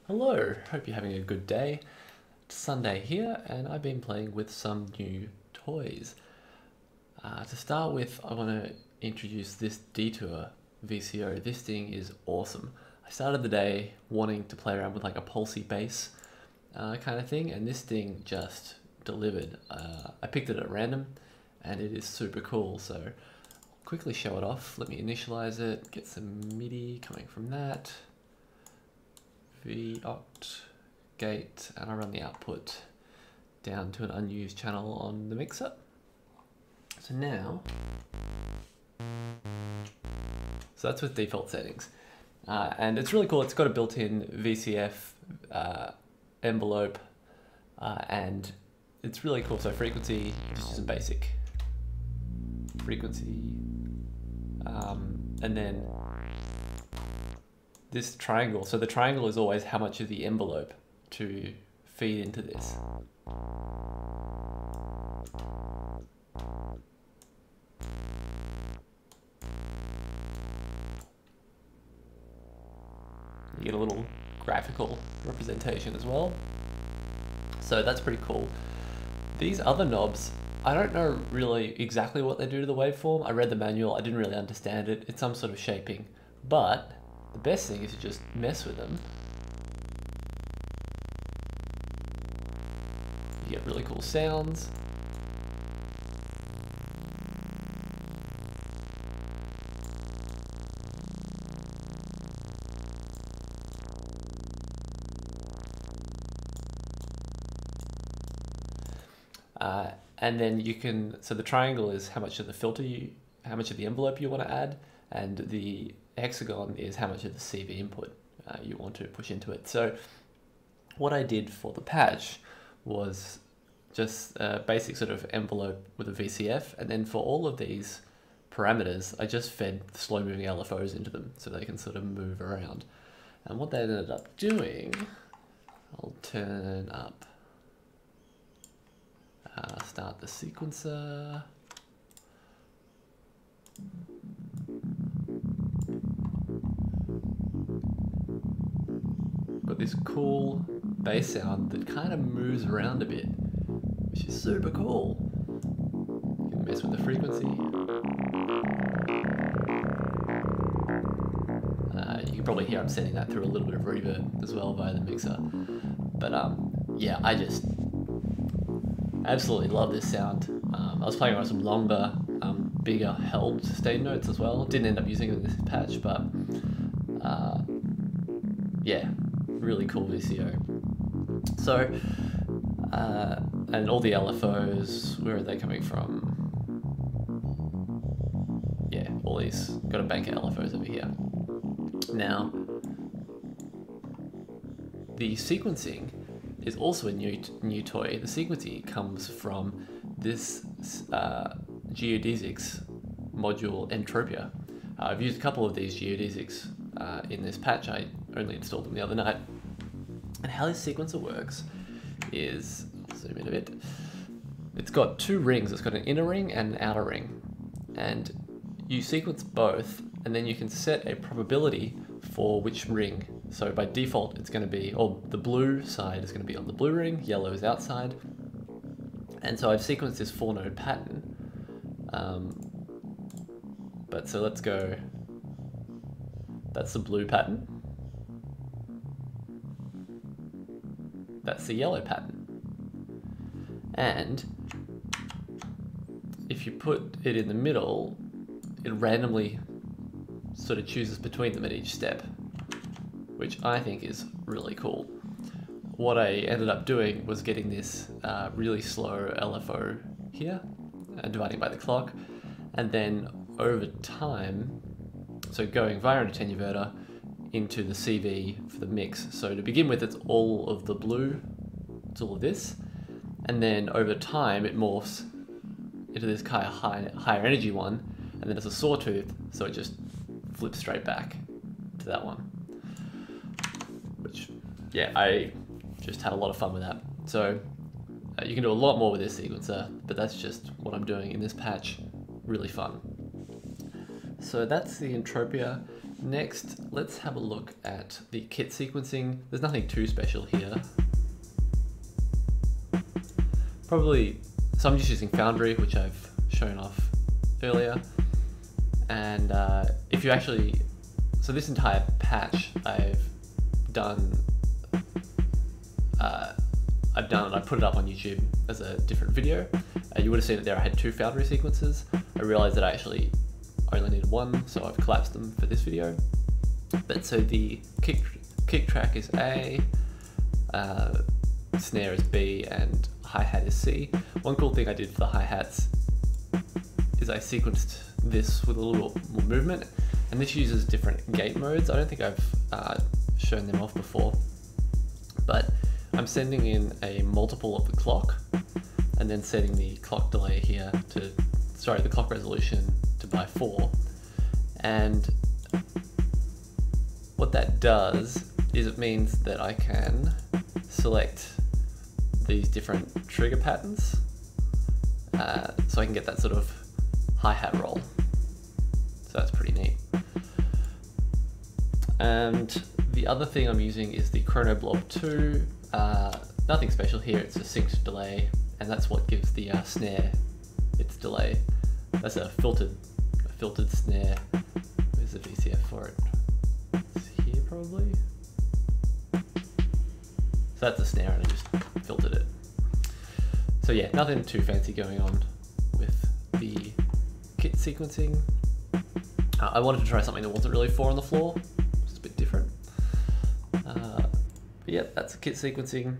Hello, hope you're having a good day. It's Sunday here, and I've been playing with some new toys. To start with, I want to introduce this Detour Vco. This thing is awesome. I started the day wanting to play around with like a pulsey bass kind of thing, and this thing just delivered. I picked it at random, and it is super cool, so I'll quickly show it off. Let me initialize it, get some MIDI coming from that. Voct gate, and I run the output down to an unused channel on the mixer. So now, that's with default settings. And it's really cool. It's got a built-in VCF envelope, and it's really cool. So frequency, just some basic frequency, and then this triangle. So the triangle is always how much of the envelope to feed into this. You get a little graphical representation as well. So that's pretty cool. These other knobs, I don't know really exactly what they do to the waveform. I read the manual, I didn't really understand it. It's some sort of shaping, but the best thing is to just mess with them. You get really cool sounds. And then you can, so the triangle is how much of the filter how much of the envelope you want to add, and the hexagon is how much of the CV input you want to push into it. So what I did for the patch was just a basic sort of envelope with a VCF, and then for all of these parameters, I just fed slow moving LFOs into them so they can sort of move around. And what that ended up doing, I'll turn up, start the sequencer. Got this cool bass sound that kind of moves around a bit, which is super cool. You can mess with the frequency. You can probably hear I'm sending that through a little bit of reverb as well via the mixer. But yeah, I just absolutely love this sound. I was playing around some longer, bigger held sustain notes as well. Didn't end up using it in this patch, but yeah, really cool VCO. So, and all the LFOs, where are they coming from? Yeah, all these, got a bank of LFOs over here. Now, the sequencing is also a new toy. The sequencing comes from this geodesics module Entropia. I've used a couple of these geodesics in this patch. I only installed them the other night. And how this sequencer works is, I'll zoom in a bit, it's got two rings. It's got an inner ring and an outer ring. And you sequence both, and then you can set a probability for which ring. So by default, it's going to be, or the blue side is going to be on the blue ring, yellow is outside. And so I've sequenced this 4-node pattern. But so let's go, that's the blue pattern. That's the yellow pattern. And if you put it in the middle, it randomly sort of chooses between them at each step, which I think is really cool. What I ended up doing was getting this really slow LFO here, dividing by the clock, and then over time, so going via an attenuverter into the CV for the mix. So to begin with, it's all of the blue, it's all of this, and then over time it morphs into this kind of higher energy one, and then it's a sawtooth, so it just flips straight back to that one. Which, yeah, I just had a lot of fun with that. So you can do a lot more with this sequencer, but that's just what I'm doing in this patch. Really fun. So that's the Entropia. Next, let's have a look at the kit sequencing. There's nothing too special here. Probably, so I'm just using Foundry, which I've shown off earlier. And if you actually, so this entire patch I put it up on YouTube as a different video. You would have seen that there I had 2 Foundry sequences. I realized that I actually only needed 1, so I've collapsed them for this video. But so the kick track is A, snare is B, and hi-hat is C. One cool thing I did for the hi-hats is I sequenced this with a little more movement, and this uses different gate modes. I don't think I've shown them off before, but I'm sending in a multiple of the clock and then setting the clock delay here to, sorry, the clock resolution to by 4. And what that does is it means that I can select these different trigger patterns, so I can get that sort of hi-hat roll. So that's pretty neat. And the other thing I'm using is the Chrono Blob 2. Nothing special here, it's a synced delay, and that's what gives the snare its delay. That's a filtered snare. Where's the VCF for it? It's here probably. So that's a snare and I just filtered it. So yeah, nothing too fancy going on with the kit sequencing. I wanted to try something that wasn't really 4 on the floor, just a bit different. But yeah, that's kit sequencing.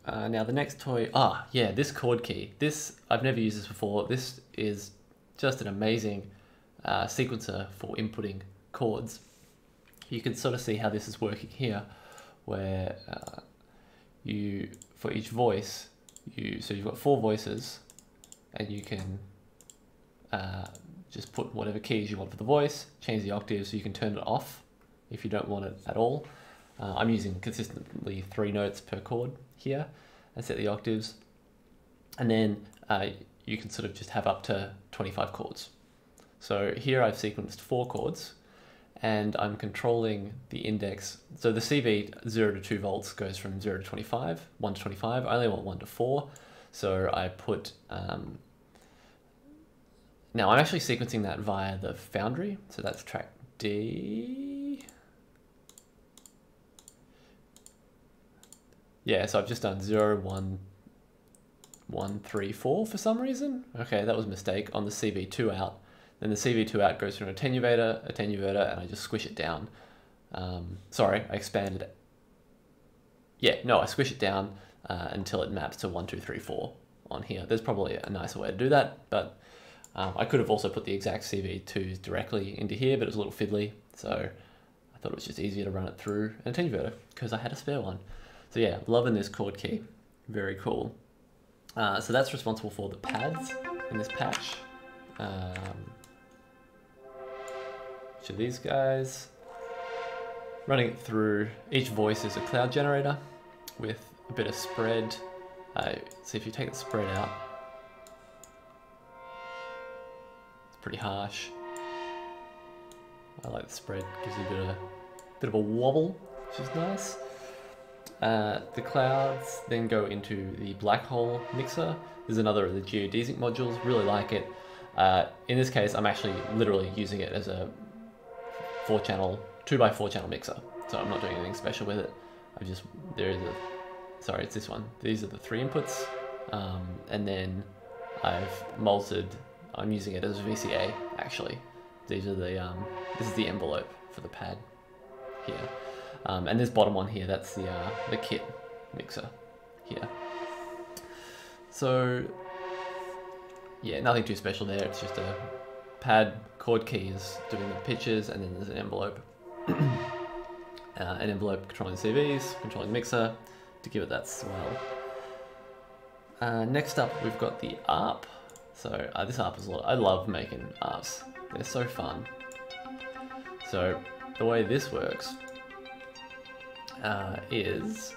Now the next toy, yeah, this chord key. This, I've never used this before. This is just an amazing sequencer for inputting chords. You can sort of see how this is working here, where for each voice, so you've got 4 voices, and you can just put whatever keys you want for the voice, change the octave so you can turn it off if you don't want it at all. I'm using consistently 3 notes per chord here and set the octaves. And then you can sort of just have up to 25 chords. So here I've sequenced 4 chords and I'm controlling the index. So the CV 0 to 2 volts goes from 0 to 25, 1 to 25. I only want 1 to 4. So I put, now I'm actually sequencing that via the Foundry. So that's track D. Yeah, so I've just done 0, 1, 1, 3, 4 for some reason. Okay, that was a mistake on the CV2 out. Then the CV2 out goes through an attenuator, and I just squish it down. Sorry, I expanded it. Yeah, no, I squish it down until it maps to 1, 2, 3, 4 on here. There's probably a nicer way to do that, but I could have also put the exact CV2s directly into here, but it was a little fiddly, so I thought it was just easier to run it through an attenuator because I had a spare one. So yeah, loving this chord key, very cool. So that's responsible for the pads in this patch. Which are these guys. Running it through, each voice is a cloud generator with a bit of spread. So if you take the spread out, it's pretty harsh. I like the spread, gives you a bit of a wobble, which is nice. The clouds then go into the black hole mixer. There's another of the geodesic modules, really like it. In this case, I'm actually literally using it as a 2x4 channel mixer. So I'm not doing anything special with it. Sorry, it's this one. These are the 3 inputs. And then I'm using it as VCA actually. These are the, this is the envelope for the pad here. And this bottom one here, that's the kit mixer here. So yeah, nothing too special there. It's just a pad, chord keys doing the pitches, and then there's an envelope. An envelope controlling CVs, controlling mixer to give it that swell. Next up, we've got the ARP. So this ARP is a lot. I love making ARPs. They're so fun. So the way this works is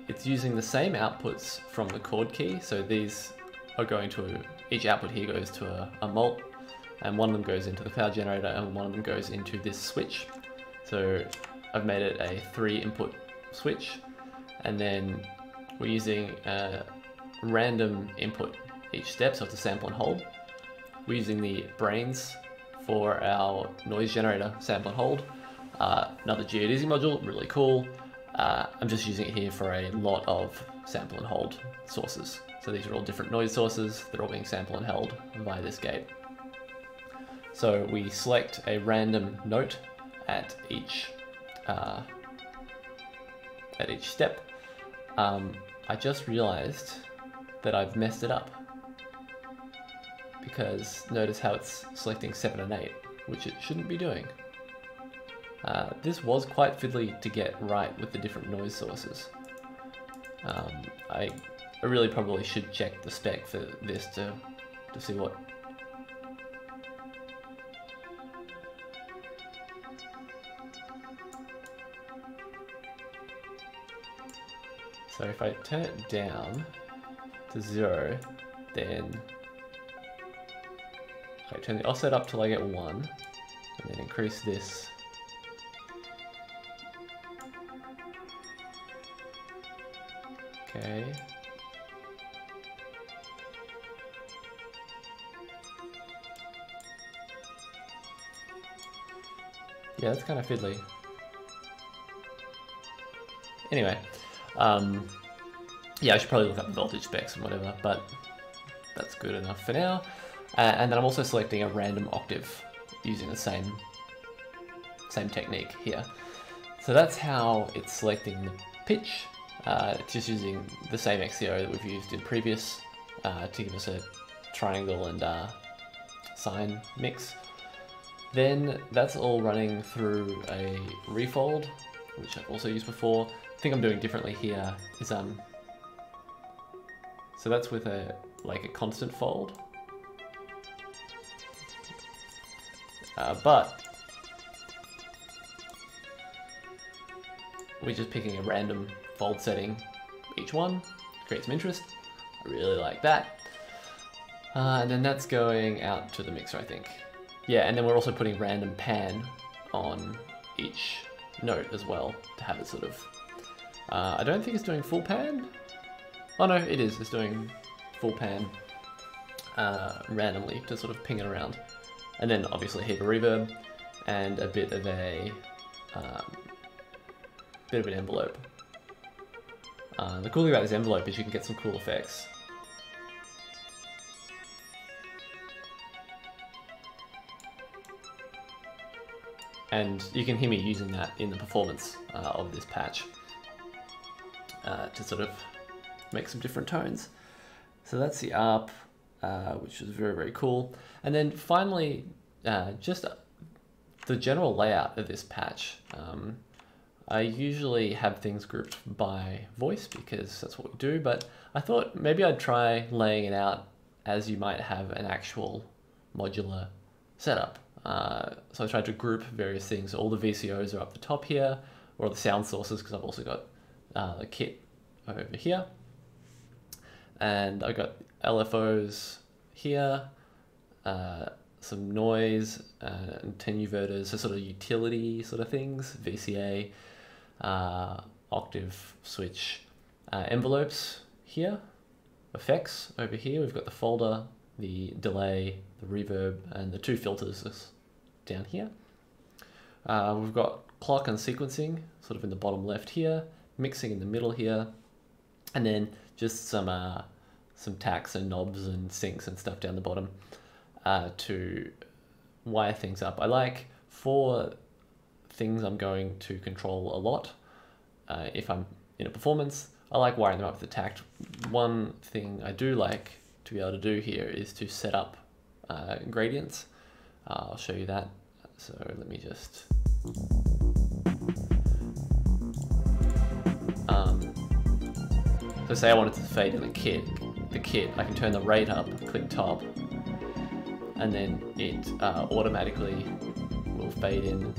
it's using the same outputs from the chord key. So these are going to, each output here goes to a mult, and one of them goes into the cloud generator and one of them goes into this switch. So I've made it a 3 input switch, and then we're using a random input each step, so it's a sample and hold. We're using the brains for our noise generator sample and hold. Another geodesy module, really cool. I'm just using it here for a lot of sample and hold sources. So these are all different noise sources. They're all being sample and held via this gate. So we select a random note at each step. I just realized that I've messed it up, because notice how it's selecting 7 and 8, which it shouldn't be doing. This was quite fiddly to get right with the different noise sources. I really probably should check the spec for this to see what. So if I turn it down to 0, then I turn the offset up till I get 1, and then increase this. Okay. Yeah, that's kind of fiddly. Anyway, yeah, I should probably look up the voltage specs and whatever, but that's good enough for now. And then I'm also selecting a random octave using the same technique here. So that's how it's selecting the pitch. Just using the same XCO that we've used in previous to give us a triangle and sine mix. Then that's all running through a refold, which I've also used before. The thing I'm doing differently here is so that's with a constant fold, but we're just picking a random fold setting each one, create some interest. I really like that. And then that's going out to the mixer, I think. Yeah, and then we're also putting random pan on each note as well to have it sort of. I don't think it's doing full pan. Oh no, it is. It's doing full pan randomly to sort of ping it around. And then obviously a heap of reverb and a bit of an envelope. The cool thing about this envelope is you can get some cool effects. And you can hear me using that in the performance of this patch to sort of make some different tones. So that's the ARP, which is very, very cool. And then finally, just the general layout of this patch. I usually have things grouped by voice because that's what we do, but I thought maybe I'd try laying it out as you might have an actual modular setup. So I tried to group various things. So all the VCOs are up the top here, or the sound sources, because I've also got the kit over here. And I've got LFOs here, some noise and attenuators, so sort of utility sort of things, VCA, octave switch, envelopes here, effects over here. We've got the folder, the delay, the reverb, and the 2 filters down here. We've got clock and sequencing sort of in the bottom left here, mixing in the middle here, and then just some tacks and knobs and sinks and stuff down the bottom to wire things up. I like, for things I'm going to control a lot, if I'm in a performance, I like wiring them up with the tact. One thing I do like to be able to do here is to set up gradients. I'll show you that. So let me just so say I wanted to fade in the kit, I can turn the rate up, click top, and then it automatically will fade in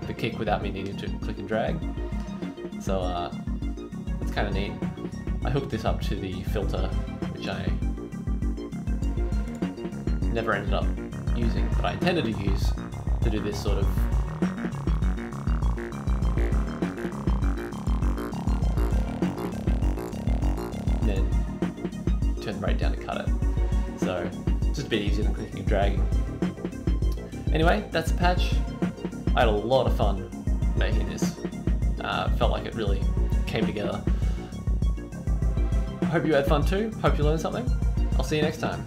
the kick without me needing to click and drag. So it's kind of neat. I hooked this up to the filter, which I never ended up using, that I intended to use to do this sort of then turn the rate down to cut it. So it's just a bit easier than clicking and dragging. Anyway, that's the patch. I had a lot of fun making this. Felt like it really came together. I hope you had fun too. Hope you learned something. I'll see you next time.